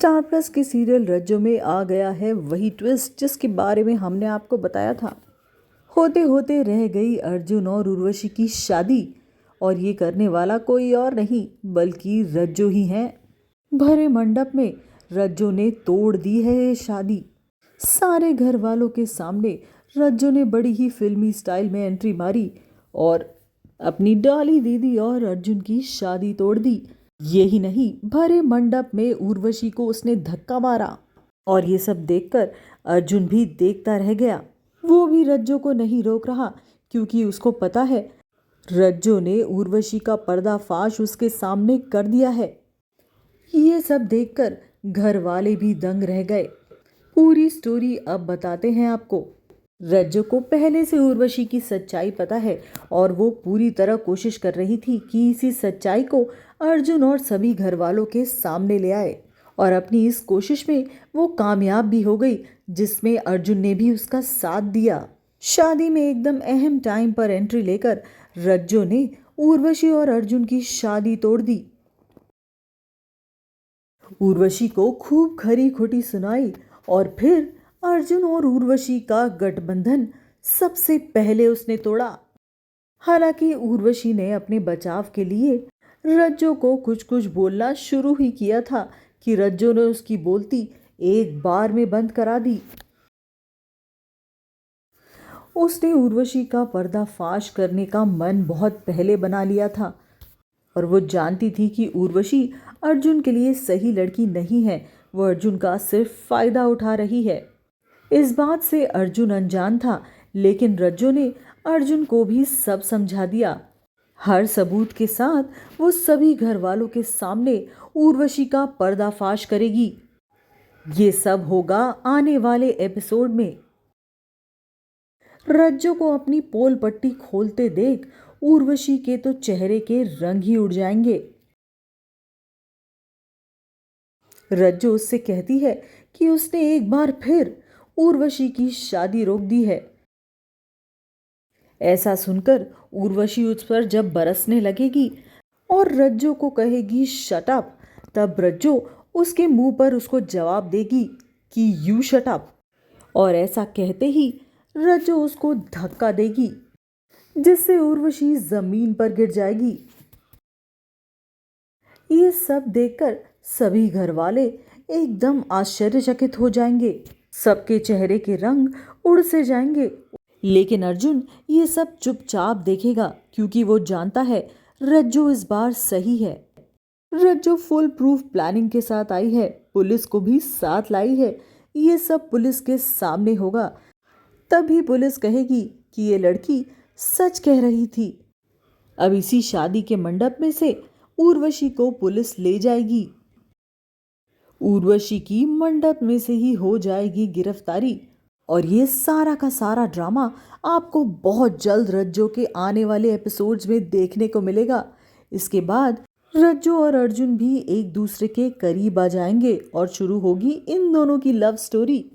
Star plus के serial रज्जो में आ गया है वही ट्विस्ट जिसके बारे में हमने आपको बताया था। होते होते रह गई अर्जुन और उर्वशी की शादी, और ये करने वाला कोई और नहीं बल्कि रज्जो ही है। भरे मंडप में रज्जो ने तोड़ दी है ये शादी। सारे घर वालों के सामने रज्जो ने बड़ी ही फिल्मी स्टाइल में एंट्री मारी और अपनी डाली दीदी और अर्जुन की शादी तोड़ दी। यही नहीं, भरे मंडप में उर्वशी को उसने धक्का मारा और ये सब देखकर अर्जुन भी देखता रह गया। वो भी रज्जो को नहीं रोक रहा क्योंकि उसको पता है रज्जो ने उर्वशी का पर्दाफाश उसके सामने कर दिया है। ये सब देखकर घर वाले भी दंग रह गए। पूरी स्टोरी अब बताते हैं आपको। रज्जो को पहले से उर्वशी की सच्चाई पता है और वो पूरी तरह कोशिश कर रही थी कि इसी सच्चाई को अर्जुन और सभी घर वालों के सामने ले आए, और अपनी इस कोशिश में वो कामयाब भी हो गई, जिसमें अर्जुन ने भी उसका साथ दिया। शादी में एकदम अहम टाइम पर एंट्री लेकर रज्जो ने उर्वशी और अर्जुन की शादी तोड़ दी। उर्वशी को खूब खरी खोटी सुनाई और फिर अर्जुन और उर्वशी का गठबंधन सबसे पहले उसने तोड़ा। हालांकि उर्वशी ने अपने बचाव के लिए रज्जो को कुछ कुछ बोलना शुरू ही किया था कि रज्जो ने उसकी बोलती एक बार में बंद करा दी। उसने उर्वशी का पर्दाफाश करने का मन बहुत पहले बना लिया था और वो जानती थी कि उर्वशी अर्जुन के लिए सही लड़की नहीं है। वो अर्जुन का सिर्फ फायदा उठा रही है। इस बात से अर्जुन अनजान था, लेकिन रज्जो ने अर्जुन को भी सब समझा दिया। हर सबूत के साथ वो सभी घर वालों के सामने उर्वशी का पर्दाफाश करेगी। ये सब होगा आने वाले एपिसोड में। रज्जो को अपनी पोल पट्टी खोलते देख उर्वशी के तो चेहरे के रंग ही उड़ जाएंगे। रज्जो उससे कहती है कि उसने एक बार फिर उर्वशी की शादी रोक दी है। ऐसा सुनकर उर्वशी उस पर जब बरसने लगेगी और रज्जो को कहेगी शट अप, तब रज्जो उसके मुंह पर उसको जवाब देगी कि यू शट अप, और ऐसा कहते ही रज्जो उसको धक्का देगी जिससे उर्वशी जमीन पर गिर जाएगी। ये सब देखकर सभी घर वाले एकदम आश्चर्यचकित हो जाएंगे। सबके चेहरे के रंग उड़ से जाएंगे, लेकिन अर्जुन ये सब चुपचाप देखेगा क्योंकि वो जानता है रज्जो इस बार सही है। रज्जो फुल प्रूफ प्लानिंग के साथ आई है, पुलिस को भी साथ लाई है। ये सब पुलिस के सामने होगा, तभी पुलिस कहेगी कि ये लड़की सच कह रही थी। अब इसी शादी के मंडप में से उर्वशी को पुलिस ले जाएगी। उर्वशी की मंडप में से ही हो जाएगी गिरफ्तारी, और ये सारा का सारा ड्रामा आपको बहुत जल्द रज्जो के आने वाले एपिसोड्स में देखने को मिलेगा। इसके बाद रज्जो और अर्जुन भी एक दूसरे के करीब आ जाएंगे और शुरू होगी इन दोनों की लव स्टोरी।